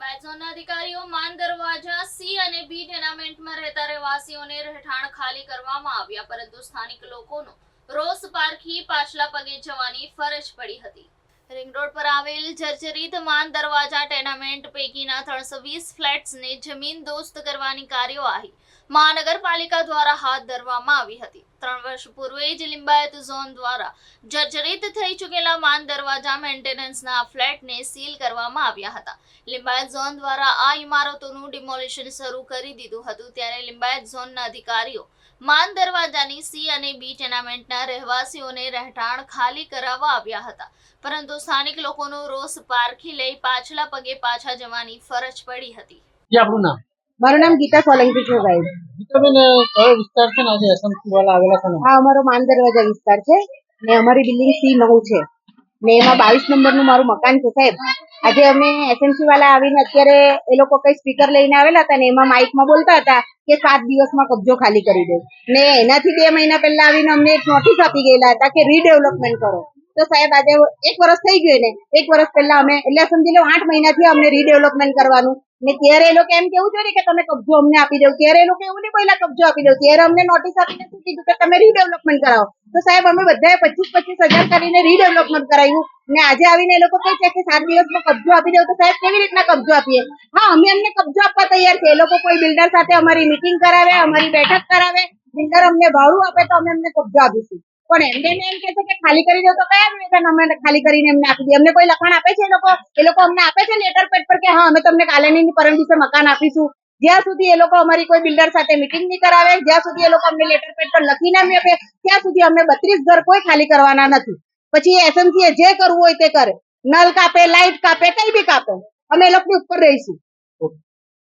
લિંબાયત ઝોનના અધિકારીઓ માન દરવાજા સી અને બી ટેનામેન્ટમાં રહેતા રહેવાસીઓને રહેઠાણ ખાલી કરવામાં આવ્યા, પરંતુ સ્થાનિક લોકોનો રોષ પારખી પાછલા પગે જવાની ફરજ પડી હતી. રિંગ રોડ પર આવેલ જર્જરિત માન દરવાજા ટેનામેન્ટ પૈકીના 320 ફ્લેટ્સને જમીન દોસ્ત કરવાની કાર્યવાહી મહાનગરપાલિકા દ્વારા હાથ ધરવામાં આવી હતી. 3 વર્ષ પૂર્વે જ લિંબાયત ઝોન દ્વારા જર્જરિત થઈ ચૂકેલા માન દરવાજા મેન્ટેનન્સના ફ્લેટને સીલ કરવામાં આવ્યા હતા. લિંબાયત ઝોન દ્વારા આ ઇમારતોનું ડિમોલિશન શરૂ કરી દીધું હતું, ત્યારે લિંબાયત ઝોનના અધિકારીઓ માન દરવાજાની સી અને બી ટેનામેન્ટના રહેવાસીઓને રહેઠાણ ખાલી કરાવવા આવ્યા હતા, પરંતુ સ્થાનિક લોકોનો રોષ પારખી લઈ પાછલા પગે પાછા જવાની ફરજ પડી હતી. જે આપણું નામ? મારું નામ ગીતા સોલંકી છે સાહેબ. ગીતાબેન, કયો વિસ્તાર છે ને આજે એસએમસી વાળા આવેલા છે ને? આ અમારો માન દરવાજા વિસ્તાર છે ને અમારી બિલ્ડિંગ C9 છે ને એમાં 22 નંબરનું મારું મકાન છે સાહેબ. આજે અમે એસએમસી વાળા આવીને અત્યારે એ લોકો કઈ સ્પીકર લઈને આવેલા હતા ને એમાં માઇકમાં બોલતા હતા કે 7 દિવસમાં કબજો ખાલી કરી દે ને એનાથી 2 મહિના પહેલા આવીને અમને એક નોટિસ આપી ગયેલા હતા કે રીડેવલપમેન્ટ કરો. તો સાહેબ આજે 1 વર્ષ થઈ ગયું ને 1 વર્ષ પહેલા અમે એટલે સમજી લો 8 મહિનાથી અમને રીડેવલપમેન્ટ કરવાનું ને ત્યારે એ લોકો એમ કેવું જોઈએ કે તમે કબજો અમને આપી દો. ત્યારે એ લોકો એવું નહીં પહેલા કબજો આપી દો, ત્યારે અમને નોટિસ આપીને શું કીધું કે તમે રીડેવલપમેન્ટ કરાવો. તો સાહેબ અમે બધાએ 25,000 કરીને રીડેવલપમેન્ટ કરાવ્યું ને આજે આવીને એ લોકો કહે છે કે 7 દિવસમાં કબજો આપી દો. તો સાહેબ કેવી રીતના કબજો આપીએ? હા, અમે એમને કબજો આપવા તૈયાર છે. એ લોકો કોઈ બિલ્ડર સાથે અમારી મીટિંગ કરાવે, અમારી બેઠક કરાવે, બિલ્ડર અમને ભાડું આપે તો અમે એમને કબજો આપીશું. પણ એમને એમ કહે છે કે ખાલી કરી દો. તો કયા નિવેદન અમે ખાલી કરીને એમને આપી દઈએ? અમને કોઈ લખાણ આપે છે? એ લોકો અમને આપે છે લેટર પેડ પર કે હા અમે તમને કાલે નહીં પરમ દિવસે મકાન આપીશું? જ્યાં સુધી એ લોકો અમારી કોઈ બિલ્ડર સાથે મીટિંગ નહીં કરાવે, જ્યાં સુધી એ લોકો અમને લેટર પેડ પર લખીને નહીં આપે, ત્યાં સુધી અમે 32 ઘર કોઈ ખાલી કરવાના નથી. પછી એસએમસી જે કરવું હોય તે કરે, નલ કાપે, લાઇટ કાપે, કઈ બી કાપે, અમે એ લોકોની ઉપર રહીશું.